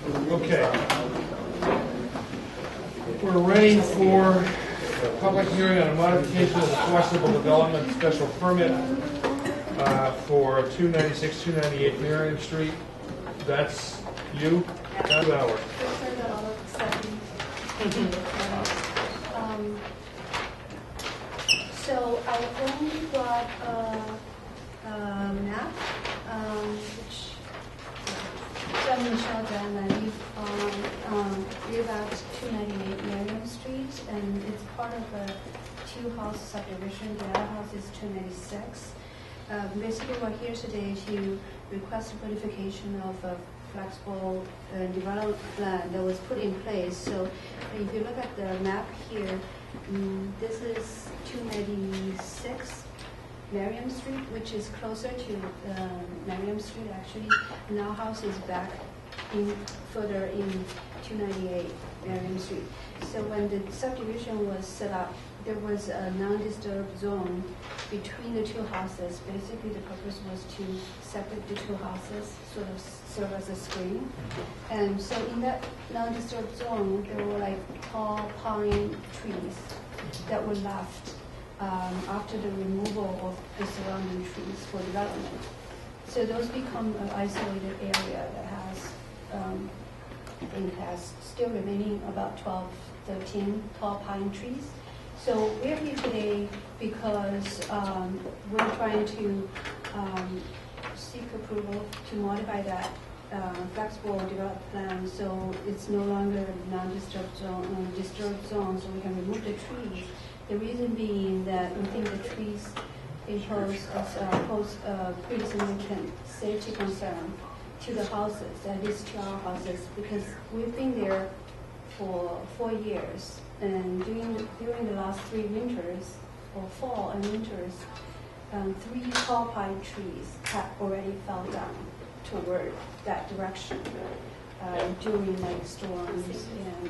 Okay. We're ready for public hearing on a modification of the flexible development special permit for 296, 298 Merriam Street. That's you? 2 hours. So I only brought a map, which from Michelle Deng, I live at 298 Merriam Street, and it's part of a two-house subdivision. The other house is 296. Basically, we're here today to request a modification of a flexible development plan that was put in place. So if you look at the map here, this is 296 Merriam Street, which is closer to Merriam Street actually. And our house is back further in 298 Merriam Street. So when the subdivision was set up, there was a non-disturbed zone between the two houses. Basically, the purpose was to separate the two houses, sort of serve as a screen. And so in that non-disturbed zone, there were like tall pine trees that were left after the removal of the surrounding trees for development. So those become an isolated area that has, I think, has still remaining about 12, 13 tall pine trees. So we're here today because we're trying to seek approval to modify that flexible development plan so it's no longer non-disturbed zone, disturbed zone, so we can remove the trees. The reason being that we think the trees pose a pretty significant safety concern to the houses, at least to our houses, because we've been there for 4 years. And during the last 3 winters, or fall and winters, 3 tall pine trees have already fell down toward that direction during like storms and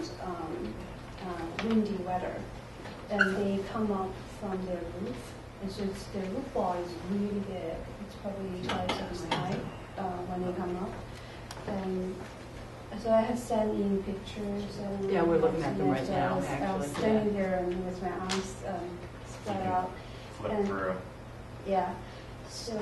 windy weather. And they come up from their roof. And so their roof wall is really big. It's probably twice as high when they come up. And so I have sent in pictures. And yeah, we're looking at them right now, actually. I was standing there and with my arms spread out. Flip through. Yeah. So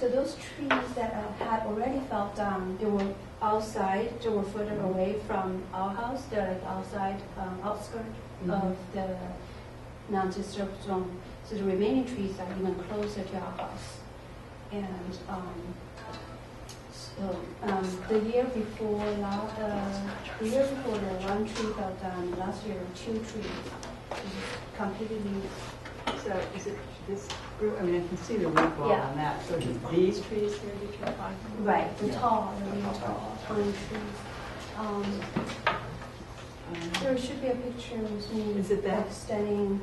those trees that had already fell down, they were outside, they were further away from our house. They're like outside, outskirts of the non-disturbed zone. So the remaining trees are even closer to our house. And the year before the one tree fell down, last year 2 trees completely. So is it this group? I mean, I can see the root ball on that. So is it these trees here that you're talking about? Right, the really tall pine trees. There should be a picture of me. Is it that? Standing.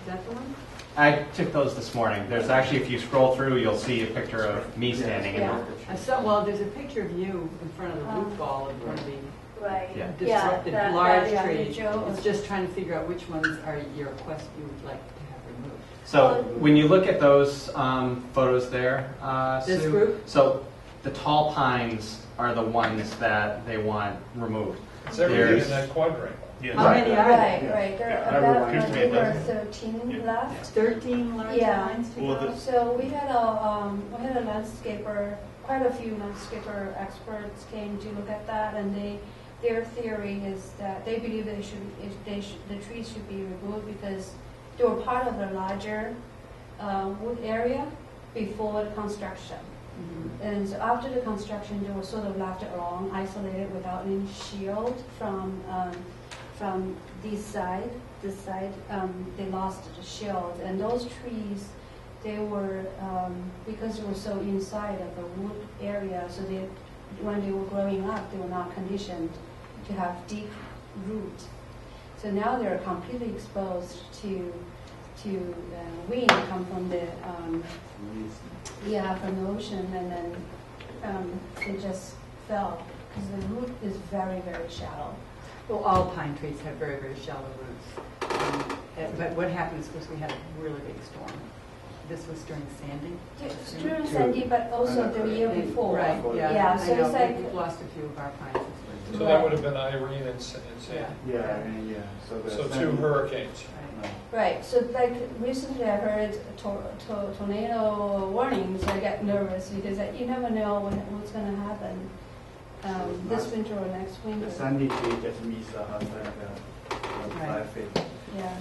Is that the one? I took those this morning. There's actually, if you scroll through, you'll see a picture of me standing in the I saw, well, there's a picture of you in front of the root ball in front of the disrupted large tree. It's just trying to figure out which ones are your request you would like to have removed. So when you look at those photos there, this Sue, group? So the tall pines are the ones that they want removed. It's everything in that quadrant. Yeah. How many are there? Right. There are about 13 left. 13 large pines to go? So we had a landscaper, quite a few landscaper experts came to look at that, and their theory is that they believe that the trees should be removed because they were part of a larger wood area before the construction. Mm-hmm. And so after the construction, they were sort of left alone, isolated without any shield from this side, they lost the shield. And those trees, they were, because they were so inside of the wood area, so when they were growing up, they were not conditioned to have deep root. So now they're completely exposed to wind come from the, from the ocean, and then they just fell, because the root is very, very shallow. Well, all pine trees have very, very shallow roots. But what happened is, of course, we had a really big storm. this was during Sandy? It's during Sandy, but also the year before. Right, yeah. Yeah, I so know, it's like, we've lost a few of our pines. So that would have been Irene and Sandy. Yeah, I mean, yeah. So two hurricanes. right, so like recently I heard tornado warnings. I got nervous because you never know what's going to happen this winter or next winter. The Sunday tree just missed the house like 5 feet. Yeah.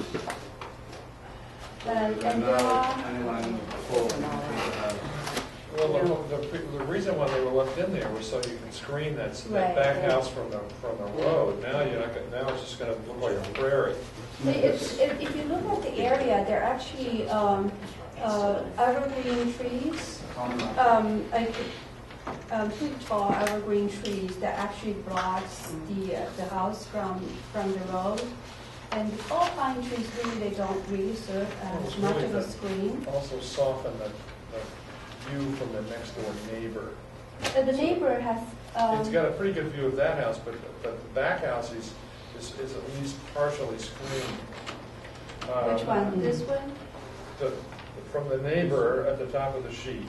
And And now anyone before can take the house. Well, the reason why they were left in there was so you can screen that Right, back right. house from the road. Now you're not. Now it's just going to look like a prairie. If you look at the area, they're actually evergreen trees, like pretty tall evergreen trees that actually blocks the house from the road. And all pine trees really, they don't really serve as It's much really of a the- screen. Also soften the view from the next door neighbor. The neighbor has. It's got a pretty good view of that house, but the back house is at least partially screened. Which one? This one? From the neighbor at the top of the sheet,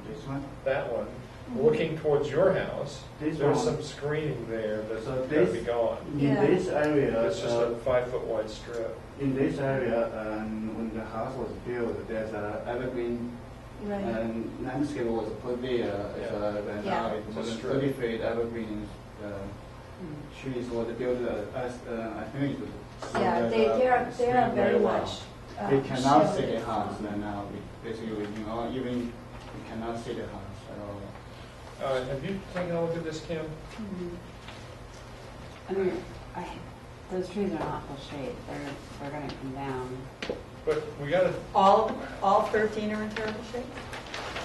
This one? that one, looking towards your house, This there's one. some screening there that's So got to this- be gone. In Yeah. this area, It's just a 5-foot wide strip. in this area, when the house was built, there's a evergreen Right. and landscape was put there. Yeah. Yeah. Now it's more than Strip. 30 feet evergreen trees was built as I think it was. Yeah, they are very much. We cannot see shielded. the house right now. Basically, even we cannot see the house at all. Have you taken a look at this, Kim? I mean, those trees are in awful shape. They're going to come down. But we got to. All 13 are in terrible shape?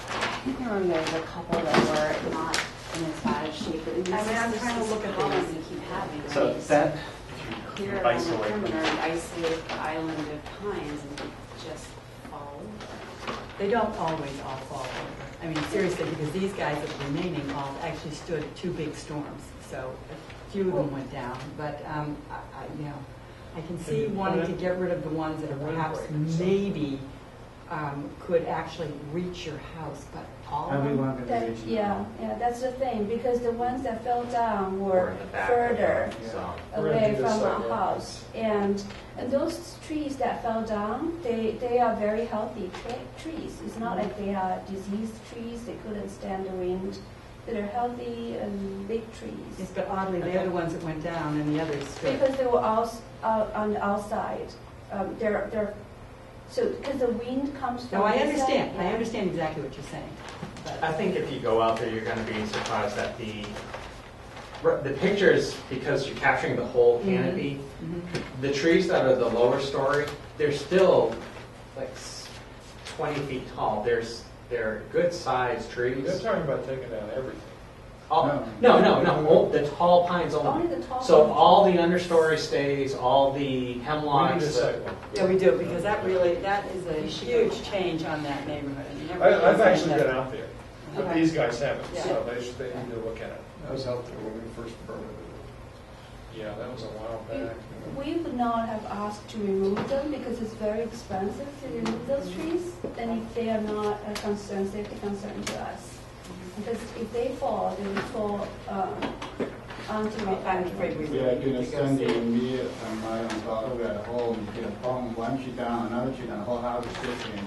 I think I remember there was a couple that were not in as bad a shape. But I'm trying to look at problems these. we keep having. So right? that, Clear if you around the isolate them. perimeter and isolate the island of pines and they just fall over. They don't always all fall over. I mean, seriously, because these guys that are remaining all actually stood two big storms. So a few of them went down. But, I can see wanting to get rid of the ones that are perhaps maybe could actually reach your house, but all of them. Everyone can That, reach. yeah, that's the thing, because the ones that fell down Or were in the back. further So, We're gonna away do this from our sidewalk. house. And those trees that fell down, they are very healthy trees. It's not like they are diseased trees, they couldn't stand the wind. They're healthy and big trees. Yes, but oddly, they're the ones that went down and the others stood. Because they were all on the outside. So, because the wind comes from No, I this understand. side, I yeah. understand exactly what you're saying. But I think if you go out there, you're going to be surprised that the pictures, because you're capturing the whole canopy, the trees that are the lower story, they're still like 20 feet tall. They're good sized trees. They're talking about taking down everything. No. The tall pines only. Only the tall So ones. all the understory stays, all the We need a hemlocks. sidewalk. yeah, we do, because that is a huge change on that neighborhood. And you never I've really actually find been that- out there, but Okay. these guys haven't, Yeah. so they need to look at it. I was out there when we first permitted it. Yeah, that was a while back. We would not have asked to remove them because it's very expensive to remove those trees, and if they are not a concern, safety concern to us. Because if they fall, they will fall onto our I'm afraid we We are doing Sunday, me and my own daughter, we are at home, get a bomb, one tree down, another tree down, the whole house is shaking.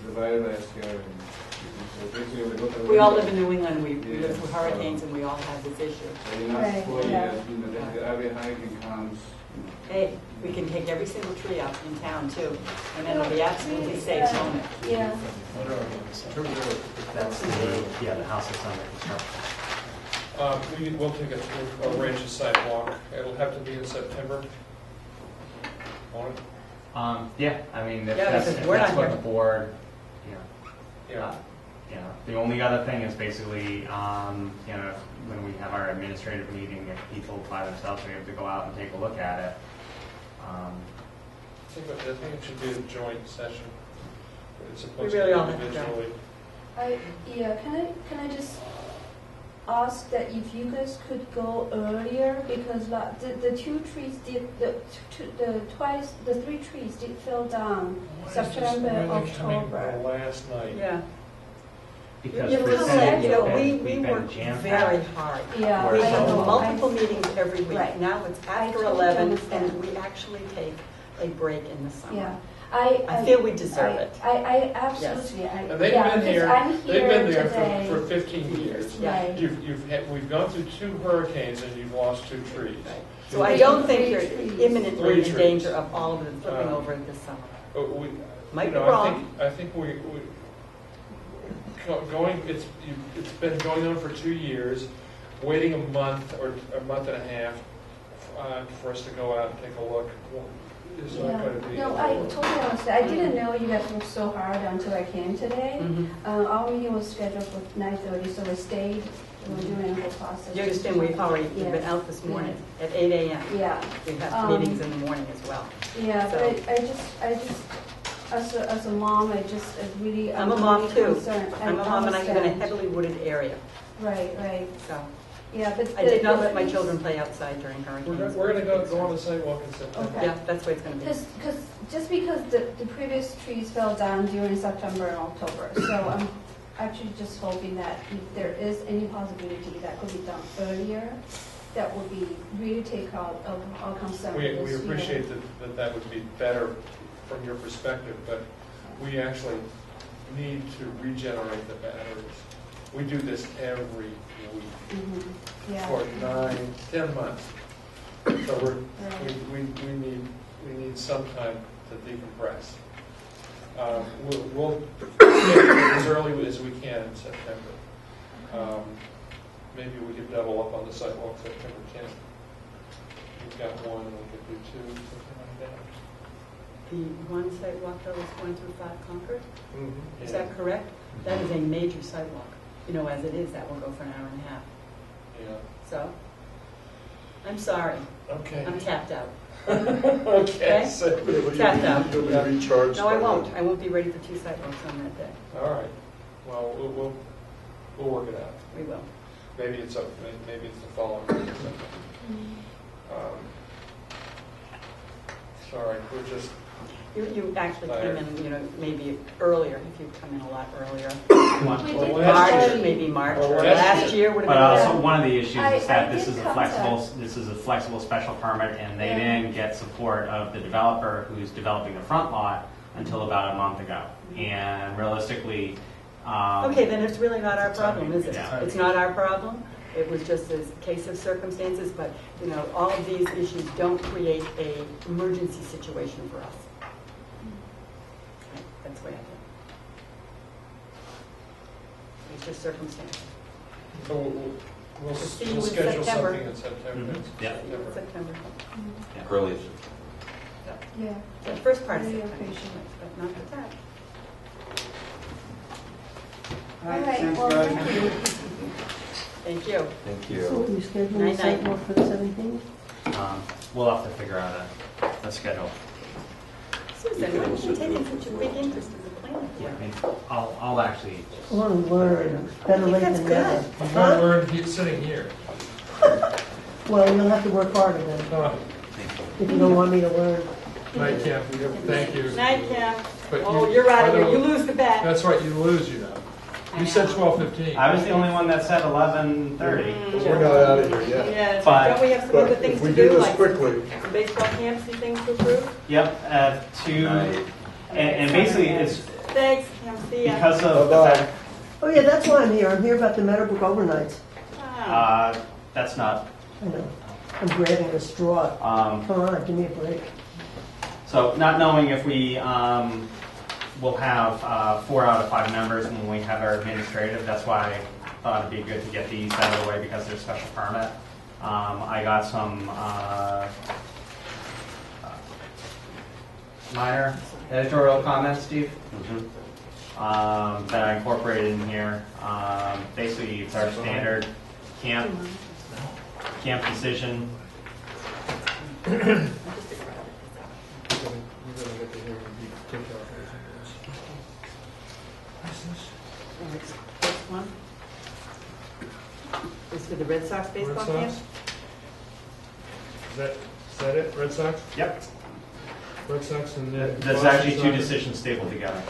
It's very, very scary. So basically, we look at. We all live in New England, we live through hurricanes, and we all have this issue. So in the Right, last 4 yeah. years, every hurricane comes. Hey, we can take every single tree out in town, too, and then it'll be absolutely safe, won't it? Yeah, That's the house that's under construction. We'll take a range sidewalk. It'll have to be in September. On it? Yeah, I mean, if Yeah, that's, because if we're that's not what here. the board, Yeah. the only other thing is basically, when we have our administrative meeting, if people by themselves, we have to go out and take a look at it. I think it should be a joint session. It's supposed We really to all be have to go. individually. can I just ask that if you guys could go earlier, because the two trees did, the 3 trees did fall down September, October. Last night. Yeah. Because You we've know, been, we we've been work jam-packed. very hard. Yeah, We I have know. multiple meetings every week. Right. Now it's I after totally 11, understand. and we actually take a break in the summer. Yeah. I feel we deserve it. I absolutely. And they've yeah, been because here, I'm they've been there today. for 15 years. Right. We've gone through 2 hurricanes and you've lost 2 trees. So I don't think Three you're trees. imminently 3 in trees. danger of all of them flipping over this summer. But we, Might you be know, wrong. I think it's been going on for 2 years, waiting a month or a month and a half for us to go out and take a look. It's not Yeah. going to be. No, I totally understand. I didn't know you guys worked so hard until I came today. Our meeting was scheduled for 9:30, so we stayed. We were doing the whole process. You understand, we've been out this morning at 8 a.m. Yeah, We have meetings in the morning as well. yeah, So- but I just, as a mom, I really. I'm a mom really too. concerned. I'm a mom and I live in a understand. heavily wooded area. Right, So yeah, but. I did not let my children play outside during We're hurricanes. going to go on the sidewalk in September. Okay. Yeah, that's where it's going to be. Because just because the previous trees fell down during September and October, so I'm actually just hoping that if there is any possibility that could be done earlier, that would be really take out of our concern. We this year. appreciate that would be better from your perspective, but we actually need to regenerate the batteries. We do this every week Mhm. Yeah. for 9-10 months. So Right. we need some time to decompress. We'll get as early as we can in September. Maybe we could double up on the sidewalk September 10th. We've got one, we could do 2, something like that. The one sidewalk that was going through 5 Concord, is Yeah. that correct? That is a major sidewalk. You know, as it is, that will go for an hour and a half. Yeah. So, I'm sorry, Okay. I'm tapped out. Okay. So, Tapped out. You'll be recharged. No, I by won't. then. I won't be ready for 2 sidewalks on that day. all right. Well, we'll work it out. We will. Maybe it's maybe it's the following week or something. Sorry, we're just. You actually came in, maybe earlier, if you'd come in a lot earlier. We did last March, early. maybe March, Well, or last last year would But have been also, better. one of the issues is that I this did is a contact. flexible special permit, and they Yeah. didn't get support of the developer who's developing the front lot until about a month ago. And realistically, Okay, then it's really not our problem, is it? Yeah. It's not our problem. It was just a case of circumstances, but, all of these issues don't create a emergency situation for us. Okay, that's the way I feel. It's just circumstances. So we'll See you in schedule September. something in September. Mhm. Yeah. September. September. Early. Yeah. The first part of Really September, appreciate it. but not the time. All right, Thanks, well, guys. thank you. Thank you. Thank So you. we schedule the Night-night. sidewalk for the 17th? we'll have to figure out a schedule. Susan, why did you take such a big interest in the planning I board? mean, I'll actually, I want to learn, better late That's than good. never. I'm going to learn sitting here. Well, you'll have to work harder then, if you don't want me to learn. Night, Kim. Thank you. Night, Kim. But Oh, you're out of by here. the- You lose the bet. That's right, you lose, I You said know. 12:15. I was the only one that said 11:30. But we're not out of here yet. Yeah, But- don't we have some But other things if to we do, do this like quickly, some baseball camps and things to approve? Yep, and basically it's Thanks, Kim. See ya. because of the Bye-bye. fact, Oh yeah, that's why I'm here. I'm here about the Meadowbrook overnights. Ah. that's not, I know. I'm grabbing a straw. Come on, give me a break. so not knowing if we will have 4 out of 5 members when we have our administrative, that's why I thought it'd be good to get these out of the way because they're special permit. I got some minor editorial comments, Steve, that I incorporated in here. Basically, it's our standard camp decision. We're going to get to hear you take off. This one? Is for the Red Sox Red baseball Sox? game? Is that it, Red Sox? Yep. Red Sox and then. There's actually two decisions stapled together.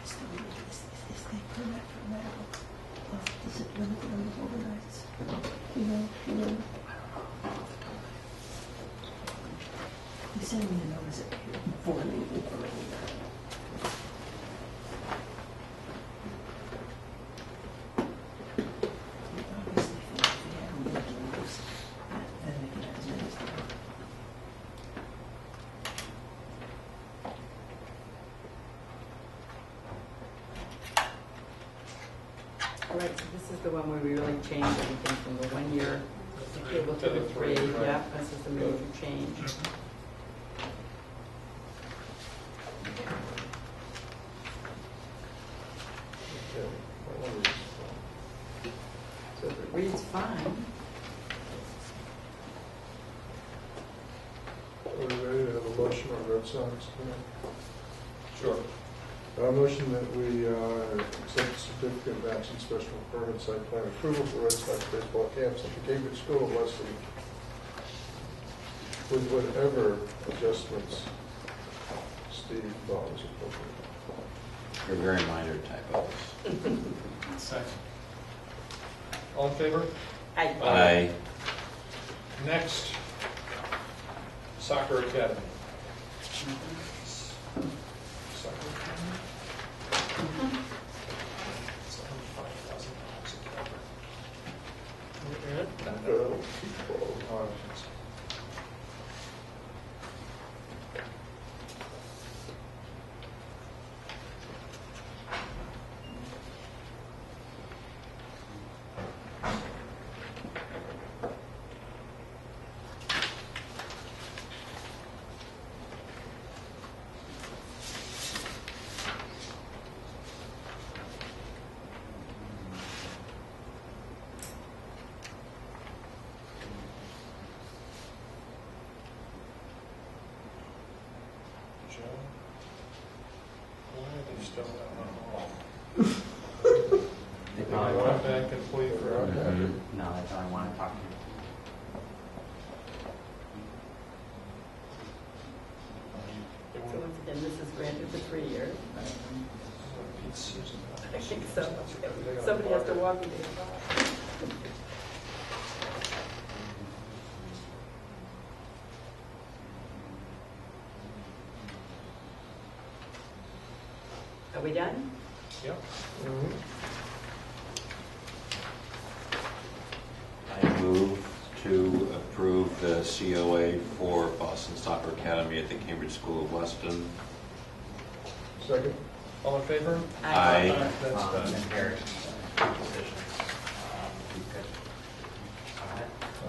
Is they permit for now? Does it limit the number of overnights? You know. They sent me a notice before I leave for obviously, if they have working hours, then they can have as many as they want. All right, so this is the one where we really changed everything from the 1 year table to the 3. Yeah, this is the major change. So if it reads fine, Are we ready to have a motion on Red Sox? Sure. Motion that we accept certificate of action special permit site plan approval for Red Sox baseball camps at the Cambridge School of Wesley with whatever adjustments Steve thought was appropriate. They're very minor typos. Second. All in favor? Aye. Next, Soccer Academy. Soccer Academy? Why are they still down on all? They I probably want want, that complete for. no, they probably want to talk to you. so once again, this is granted for 3 years. I think so. Somebody has to walk me there. Are we done? Yep. I move to approve the COA for Boston Soccer Academy at the Cambridge School of Weston. Second? All in favor? Aye. That's done. And here, decisions.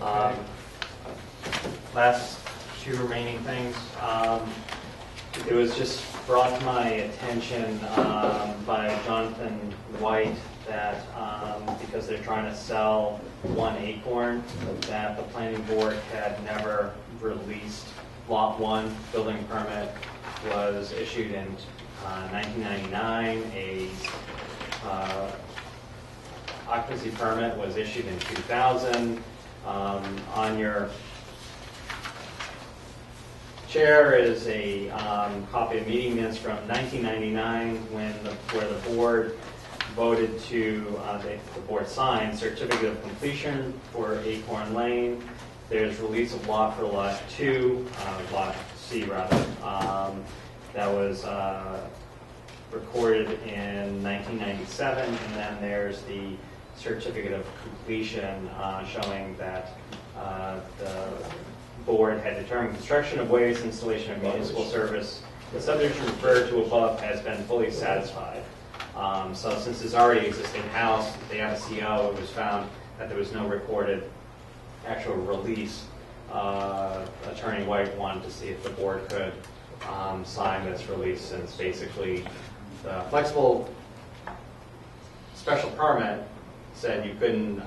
Alright. Last two remaining things. It was just brought to my attention by Jonathan White that because they're trying to sell one acorn, that the planning board had never released lot 1 building permit was issued in 1999. A occupancy permit was issued in 2000. On your chair is a copy of meeting minutes from 1999 where the board voted to, the board signed certificate of completion for Acorn Lane. There's release of lot for lot 2, lot C rather, that was recorded in 1997, and then there's the certificate of completion showing that the board had determined construction of ways, installation of municipal service, the subdivision referred to above has been fully satisfied. So since it's already existing house, they have a CO, it was found that there was no recorded actual release. Attorney White wanted to see if the board could sign this release, since basically the flexible special permit said you couldn't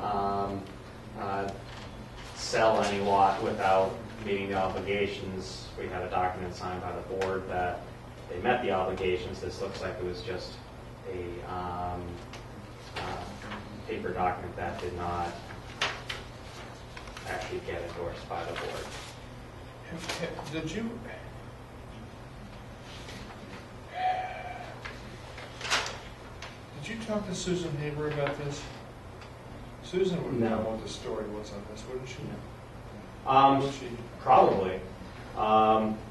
sell any lot without meeting the obligations. We had a document signed by the board that they met the obligations. This looks like it was just a paper document that did not actually get endorsed by the board. Did you talk to Susan Haber about this? Susan would No. not want the story what's on this, wouldn't she? Would she? Probably.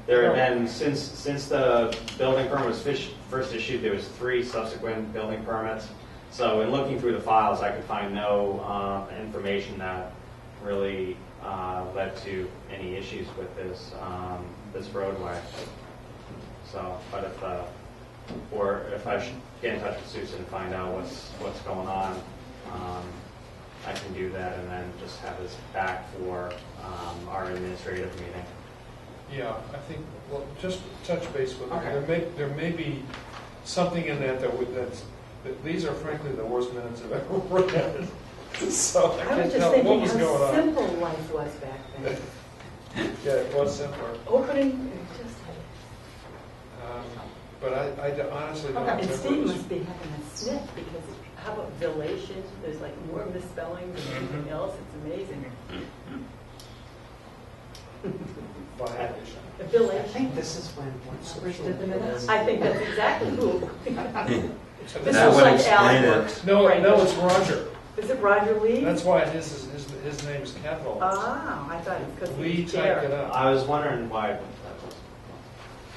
There have been, since the building permit was first issued, there was 3 subsequent building permits. So in looking through the files, I could find no information that really led to any issues with this this roadway. So, but if I should get in touch with Susan and find out what's going on, I can do that and then just have this back for our administrative meeting. Yeah, I think, well, just touch base with her. Okay. There may be something in that these are frankly the worst minutes I've ever read. So I I can't was just tell what thinking was how going on. simple life was back then. Yeah, it was simpler. Opening, just, But I honestly don't and remember. Steve must be having a sniff, because how about Villation? There's like more misspellings than anything else. It's amazing. Violation. The I Villation. think this is when Roberts did the minutes. I think that's exactly who. So This That was would like explain Al. it. No, Right. no, it's Roger. Is it Roger Lee? That's why his name is capitalized. Ah, I thought it was because Lee he was typed it there. up. I was wondering why that was.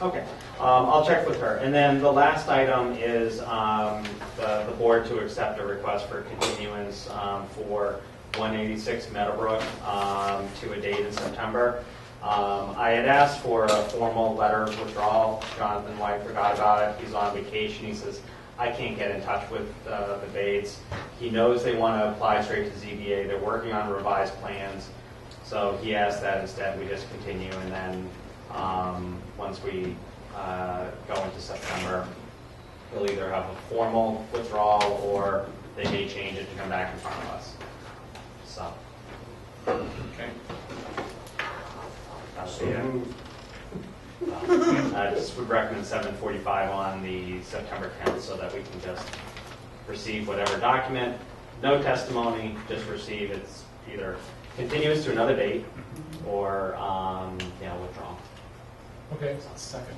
Okay, I'll check with her. And then the last item is the board to accept a request for continuance for 186 Meadowbrook to a date in September. I had asked for a formal letter of withdrawal. Jonathan White forgot about it. He's on vacation. He says, I can't get in touch with the Bates. He knows they want to apply straight to ZBA. They're working on revised plans. So he asked that instead we just continue, and then once we go into September, we'll either have a formal withdrawal or they may change it to come back in front of us. So. Okay. That'll So be it. moved. I just would recommend 7:45 on the September 10th so that we can just receive whatever document, no testimony, just receive. It's either continuous to another date or withdrawal. Okay. Second.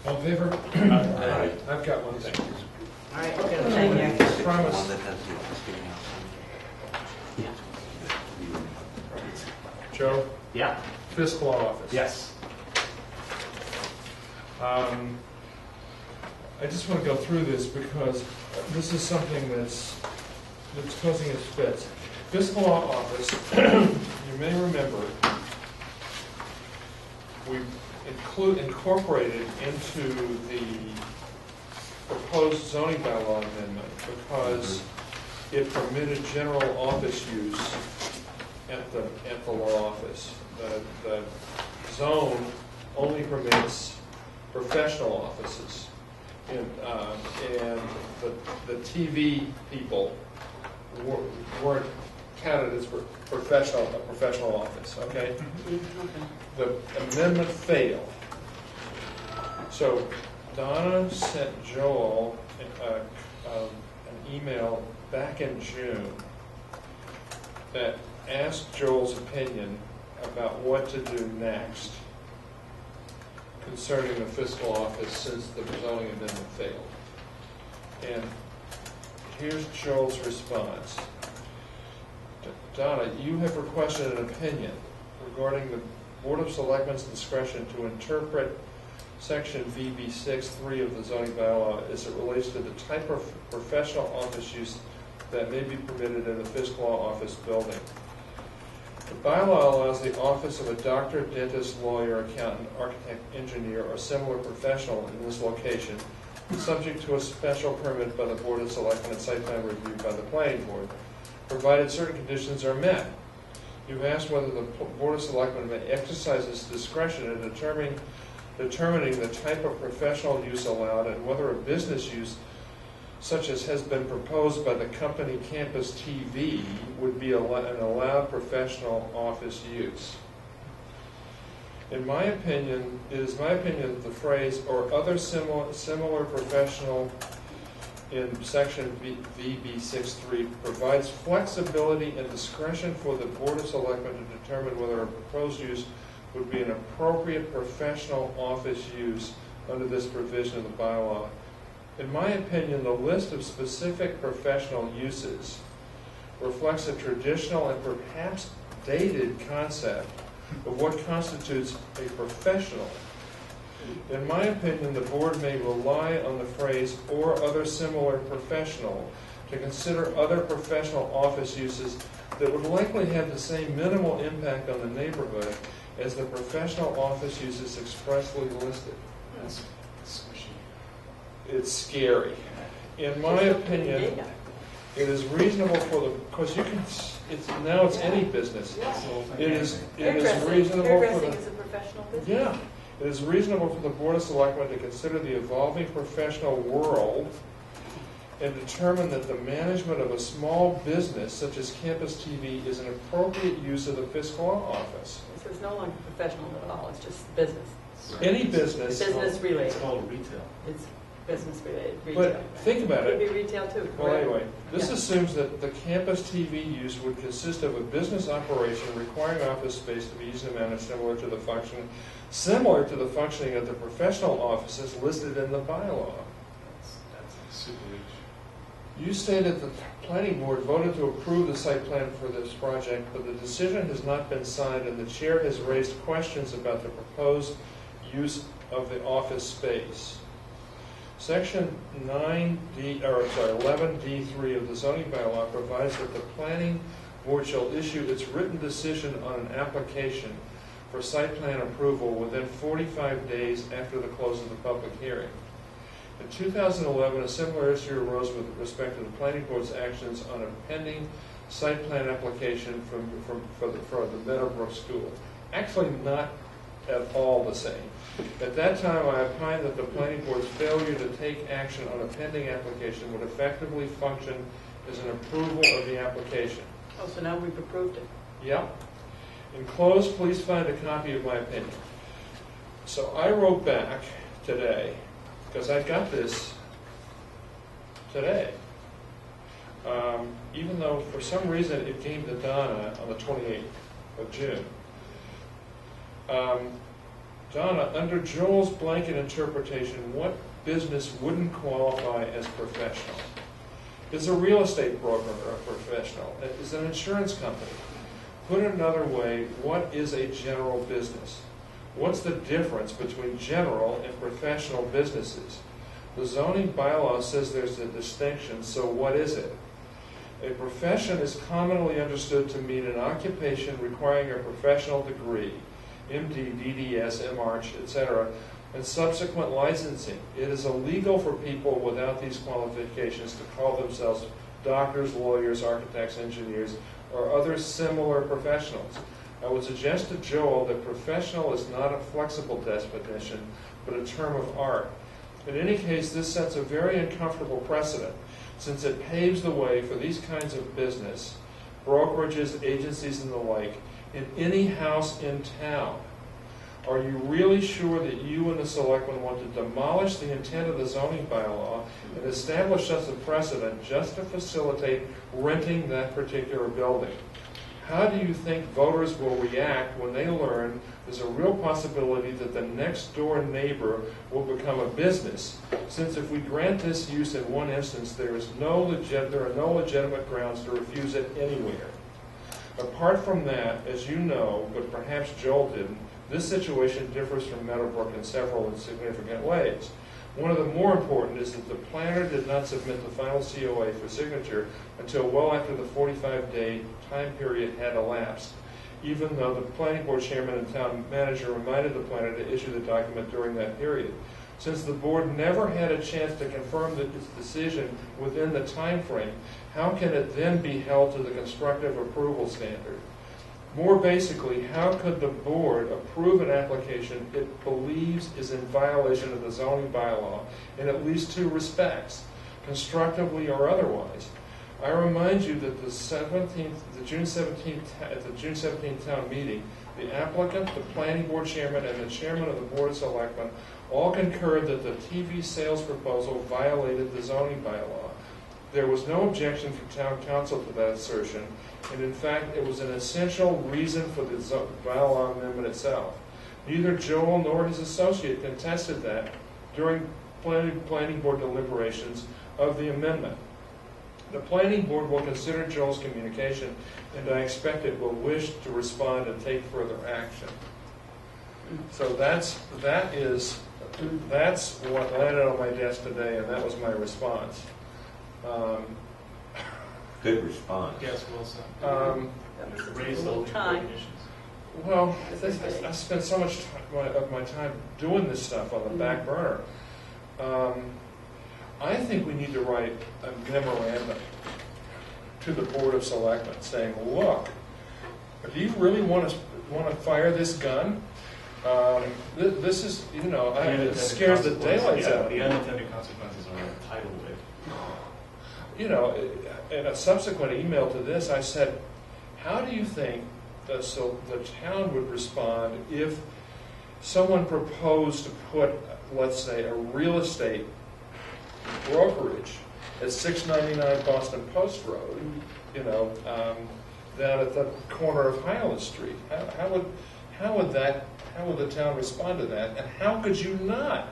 All in favor? Aye. I've got one thing. All right, we're gonna thank you. The Promise. one that has the existing house. Joe, Yeah. fiscal office. Yes. I just want to go through this because this is something that's causing us fits. Fiscal office, you may remember, we incorporated into the proposed zoning bylaw amendment because it permitted general office use at the law office. The zone only permits professional offices, and the TV people weren't counted as a professional office. Okay, the amendment failed. So Donna sent Joel an email back in June that asked Joel's opinion about what to do next concerning the fiscal office since the zoning amendment failed. And here's Joel's response. Donna, you have requested an opinion regarding the Board of Selectmen's discretion to interpret Section VB6(3) of the zoning bylaw as it relates to the type of professional office use that may be permitted in the fiscal office building. The bylaw allows the office of a doctor, dentist, lawyer, accountant, architect, engineer, or similar professional in this location, subject to a special permit by the Board of Selectmen and site plan review by the Planning Board, provided certain conditions are met. You've asked whether the Board of Selectmen may exercise its discretion in determining the type of professional use allowed and whether a business use such as has been proposed by the company Campus TV would be an allowed professional office use. In my opinion, it is my opinion that the phrase "or other similar professional" in section VB63 provides flexibility and discretion for the Board of Selectmen to determine whether a proposed use would be an appropriate professional office use under this provision of the bylaw. In my opinion, the list of specific professional uses reflects a traditional and perhaps dated concept of what constitutes a professional. In my opinion, the board may rely on the phrase "or other similar professional" to consider other professional office uses that would likely have the same minimal impact on the neighborhood as the professional office uses expressly listed. That's squishy. It's scary. In my opinion, it is reasonable for the, because you can, now it's any business. It is reasonable for Hairdressing the, is a professional business. yeah. It is reasonable for the Board of Selectmen to consider the evolving professional world and determine that the management of a small business such as Campus TV is an appropriate use of the fiscal office. So it's no longer professional at all, it's just business. Any business. Business related. It's called retail. It's business related, retail. But think about Could it. be retail too. Well, anyway, this Yeah. assumes that the Campus TV use would consist of a business operation requiring office space to be used in a manner similar to the functioning of the professional offices listed in the bylaw. That's super rich. You stated the planning board voted to approve the site plan for this project, but the decision has not been signed and the chair has raised questions about the proposed use of the office space. Section 11D3 of the zoning bylaw provides that the planning board shall issue its written decision on an application for site plan approval within 45 days after the close of the public hearing. In 2011, a similar issue arose with respect to the planning board's actions on a pending site plan application for the Meadowbrook School. Actually, not at all the same. At that time, I opined that the planning board's failure to take action on a pending application would effectively function as an approval of the application. Oh, so now we've approved it. Yep. Enclosed, please find a copy of my opinion. So I wrote back today, because I got this today, even though for some reason it came to Donna on the 28th of June. Donna, under Joel's blanket interpretation, what business wouldn't qualify as professional? Is a real estate broker a professional? Is an insurance company? Put it another way, what is a general business? What's the difference between general and professional businesses? The zoning bylaw says there's a distinction, so what is it? A profession is commonly understood to mean an occupation requiring a professional degree, MD, DDS, MArch, etc., and subsequent licensing. It is illegal for people without these qualifications to call themselves doctors, lawyers, architects, engineers, or other similar professionals. I would suggest to Joel that professional is not a flexible definition, but a term of art. In any case, this sets a very uncomfortable precedent, since it paves the way for these kinds of business, brokerages, agencies, and the like, in any house in town. Are you really sure that you and the selectmen want to demolish the intent of the zoning bylaw and establish such a precedent just to facilitate renting that particular building? How do you think voters will react when they learn there's a real possibility that the next door neighbor will become a business, since if we grant this use in one instance, there are no legitimate grounds to refuse it anywhere? Apart from that, as you know, but perhaps Joel didn't, this situation differs from Meadowbrook in several significant ways. One of the more important is that the planner did not submit the final COA for signature until well after the 45-day time period had elapsed. even though the planning board chairman and town manager reminded the planner to issue the document during that period. Since the board never had a chance to confirm its decision within the time frame, how can it then be held to the constructive approval standard? More basically, how could the board approve an application it believes is in violation of the zoning bylaw in at least two respects, constructively or otherwise? I remind you that the June 17th town meeting, the applicant, the planning board chairman, and the chairman of the board of selectmen all concurred that the TV sales proposal violated the zoning bylaw. There was no objection from town council to that assertion, and in fact, it was an essential reason for the bylaw amendment itself. Neither Joel nor his associate contested that during planning board deliberations of the amendment. The planning board will consider Joel's communication, and I expect it will wish to respond and take further action. So that's what landed on my desk today, and that was my response. Good response. Yes, Wilson. Raise the time. Well, I spent so much of my time doing this stuff on the back burner. I think we need to write a memorandum to the Board of Selectmen saying, look, do you really want to fire this gun? This is, it scares the daylights out of me. The unintended consequences are a tidal wave. In a subsequent email to this, I said, how do you think the town would respond if someone proposed to put, let's say, a real estate brokerage at 699 Boston Post Road, down at the corner of Highland Street? How would the town respond to that? And how could you not?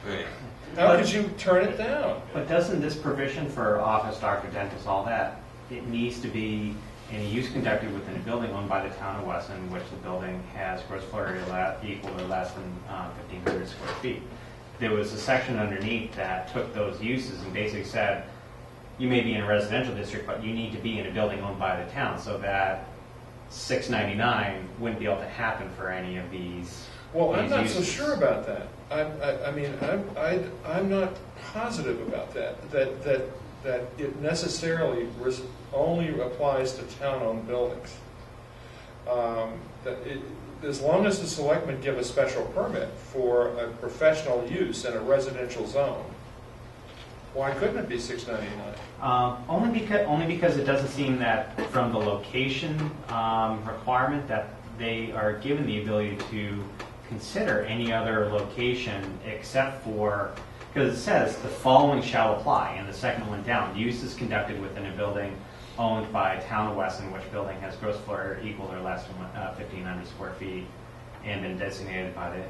Right. How could you turn it down? But doesn't this provision for office, doctor, dentist, all that, it needs to be any use conducted within a building owned by the town of Weston, in which the building has gross floor area equal or less than 1,500 square feet. There was a section underneath that took those uses and basically said, you may be in a residential district, but you need to be in a building owned by the town, so that 699 wouldn't be able to happen for any of these. Well, I'm not so uses. sure about that. I'm not positive about that. That it necessarily only applies to town-owned buildings. As long as the selectmen give a special permit for a professional use in a residential zone, why couldn't it be 699? Only because it doesn't seem that from the location requirement that they are given the ability to consider any other location except for, because it says the following shall apply, and the second one down, use is conducted within a building owned by town of Weston, which building has gross floor area equal or less than 1,500 square feet, and been designated by the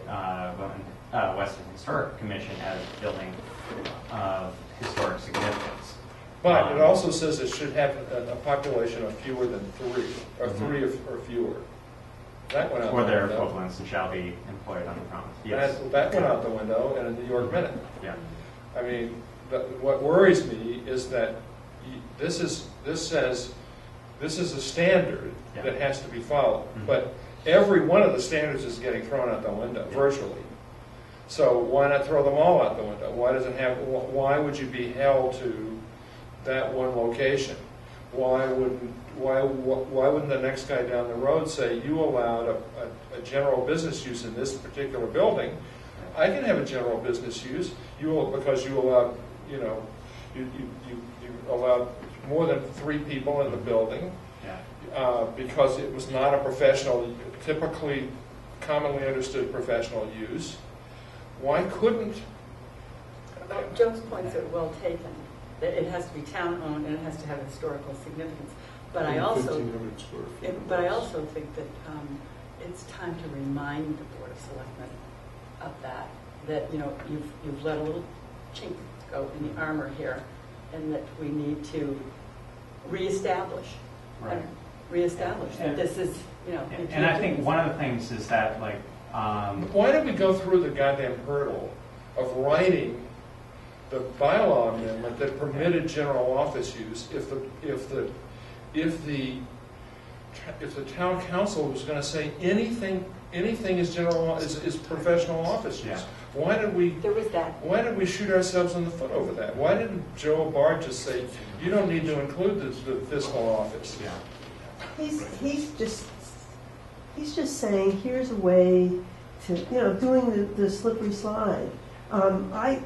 Weston Historic Commission as a building of historic significance. But it also says it should have a population of fewer than 3, or 3 or fewer. That went out Or the their window. equivalents and shall be employed on the premise. Yes. That went out the window in a New York Minute. Yeah. I mean, what worries me is that this says this is a standard that has to be followed, but every one of the standards is getting thrown out the window virtually. So why not throw them all out the window? Why would you be held to that one location? Why wouldn't the next guy down the road say, you allowed a general business use in this particular building? I can have a general business use. Because you allowed, you allowed more than 3 people in the building. Because it was not a professional, typically commonly understood professional use. Why couldn't? Joe's points are well taken. That it has to be town-owned and it has to have historical significance. But I also, 1,500 square feet. but I also think that it's time to remind the Board of Selectmen of that. That you've let a little chink go in the armor here, and that we need to reestablish. Right. That this is, And I think one of the things is that, like, Why did we go through the goddamn hurdle of writing the bylaw amendment that permitted general office use if the town council was gonna say anything is is professional office use, Yeah. why did we There was that. Why did we shoot ourselves in the foot over that? Why didn't Joe Bard just say, you don't need to include the fiscal office? Yeah. He's just saying, here's a way to, doing the slippery slide. I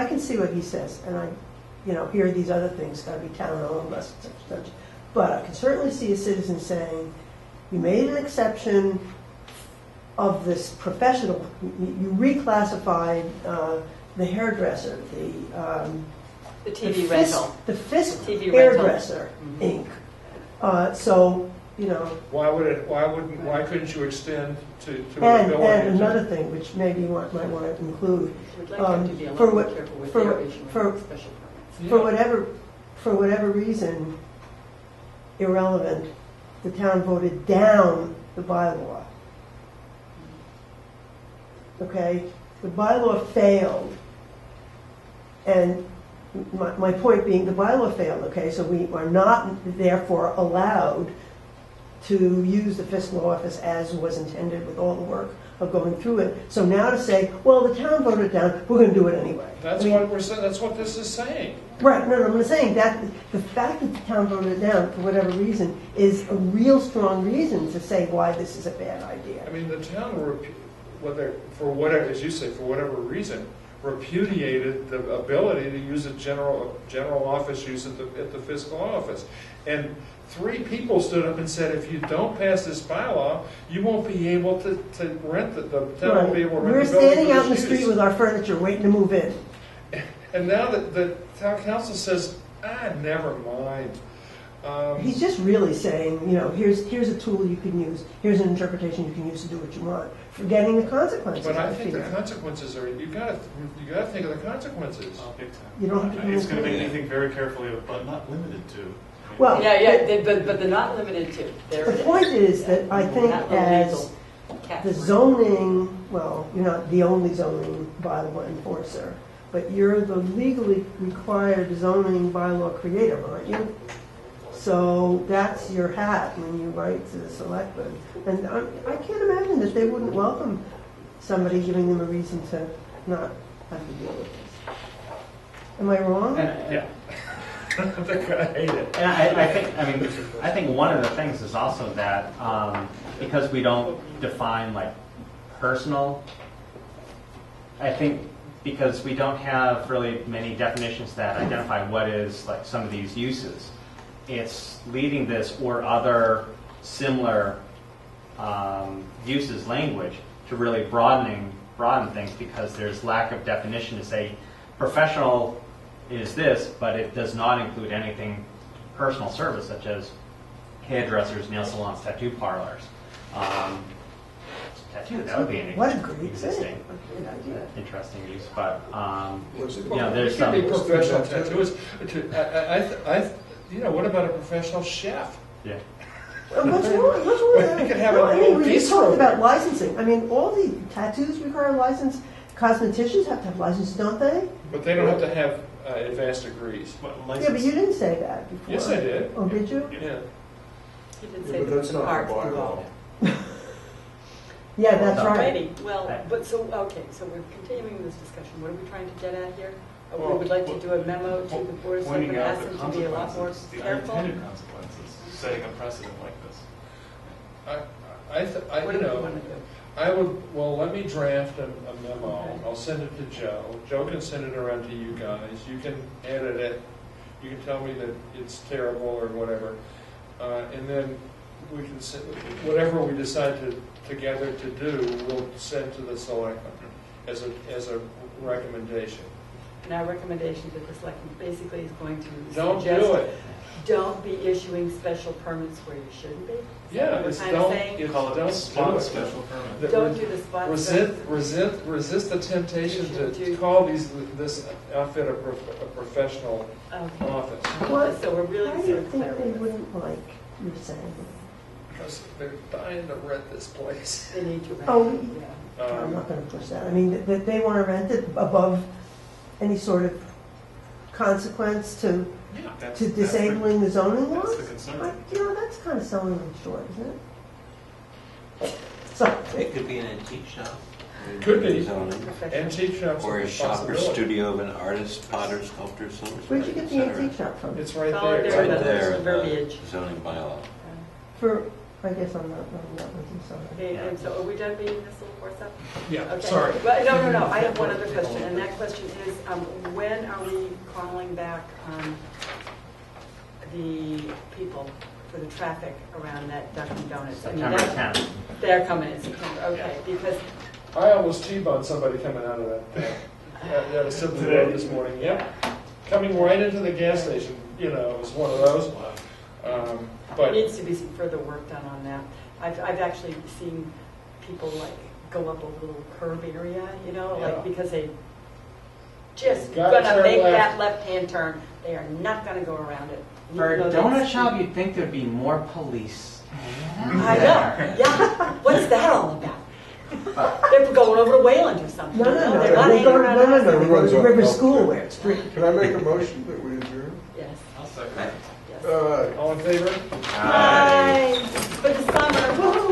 can see what he says, and here are these other things, gotta be town-owned, less such and such. But I can certainly see a citizen saying, you made an exception of this professional, you reclassified the hairdresser, The TV rental. The Fisk TV hairdresser, rental. Inc. So, Why couldn't you extend to and ability? another thing, which maybe you might want to include, We'd like them to be a for little what- more careful with for- their issuing for- of special permits. Yeah. for whatever reason, irrelevant, the town voted down the bylaw. Okay? The bylaw failed. And my point being, the bylaw failed, okay? So we are not therefore allowed to use the fiscal office as was intended with all the work of going through it. So now to say, well, the town voted it down, we're going to do it anyway. That's what we're saying. That's what this is saying. Right, no, I'm saying that the fact that the town voted it down for whatever reason is a real strong reason to say why this is a bad idea. I mean, the town, for whatever, as you say, for whatever reason, repudiated the ability to use a general office use at the fiscal office. And 3 people stood up and said, if you don't pass this bylaw, you won't be able to rent the town won't be able to rent We're the building standing for out in the this street use. with our furniture waiting to move in. And now that the town council says, never mind. He's just really saying, here's a tool you can use, here's an interpretation you can use to do what you want, forgetting the consequences. But I think the consequences are, you gotta think of the consequences. Oh, big time. You don't have to It's going to do be it. anything very carefully, but not limited to. Well, But they're not limited to. There the it is. point is that I think Not the as legal cap. the zoning, well, you're not the only zoning bylaw enforcer, but you're the legally required zoning bylaw creator, aren't you? So that's your hat when you write to the selectmen. And I can't imagine that they wouldn't welcome somebody giving them a reason to not have to deal with this. Am I wrong? Yeah. They're gonna hate it. And I think one of the things is also that because we don't define like personal, I think because we don't have really many definitions that identify what is like some of these uses, it's leading this or other similar uses language to really broaden things because there's lack of definition to say professional is this, but it does not include anything personal service such as hairdressers, nail salons, tattoo parlors. Tattoo, that would be an What a great existing, thing. interesting use, but It there's could be some. professional tattoos. What about a professional chef? Yeah. What's wrong with that? You could have No, a I little mean, we just bistro. talked about licensing. I mean, all the tattoos require a license. Cosmeticians have to have licenses, don't they? But they don't have to have advanced degrees. Yeah, but you didn't say that before. Yes, I did. Oh, did you? Yeah. He did Yeah, say but there that's was not parts the bylaw. involved. Yeah, that's right. Alrighty, well, so we're continuing this discussion. What are we trying to get at here? We Well, would like to do a memo to the board of selectmen, Pointing out ask the them to be a lot more consequences, the careful. unintended consequences, setting a precedent like this. What do we want to do? I would, let me draft a memo. Okay. I'll send it to Joe. Joe can send it around to you guys. You can edit it. You can tell me that it's terrible or whatever. And then we can send, whatever we decide together to do, we'll send to the selectmen as a recommendation. And our recommendation to the selectmen basically is going to Don't suggest do it. don't be issuing special permits where you shouldn't be. Is that Yeah, what we're it's kind of don't, saying? it's Call it don't a spot do it. special permit. That Don't do the spot. Resist the temptation to call this outfit a professional Okay. office. What? So we're really Why do sort you of think clear they with this. wouldn't like your saying? Because they're dying to rent this place. They need to rent. Oh, Yeah. I'm not going to push that. I mean, that they want to rent it above any sort of consequence to That's- to that's the- disabling the zoning laws? That's the concern. That's kind of selling them short, isn't it? So, It could be an antique shop. Could be. Zoning. Antique shops Or are a a shop or possibility. studio of an artist, potter, sculptor, silversmith, where'd you get the etc. antique shop from? It's right It's all there. there. Right That's there, the in verbiage. the zoning bylaw. For, I guess I'm not with you, sorry. Okay, and so are we done beating this little horse up? Yeah, Okay. sorry. Well, no, I have one other question, and that question is, when are we calling back the people for the traffic around that Dunkin' Donuts? I mean, September that- 10th. They're coming in September, okay, because, I almost T-boned somebody coming out of that thing at a Sibley Road this morning. Yep, coming right into the gas station. You know, it was one of those. there But needs to be some further work done on that. I've actually seen people like go up a little curb area, you know, Yeah. like because they just Gotta gonna turn make left. that left-hand turn. They are not gonna go around it. For even a though donut that's- shop, you'd think there'd be more police. I know, yeah. What's that all about? They're going over to Wayland or something. No, you no, know? no, They're not they hanging go, around no, no, us. no, they go to the River Runs School up- where it's free. Can I make a motion that we adjourn? Yes, I'll second. yes. All right. all in favor? Bye. For the summer. Woo-hoo.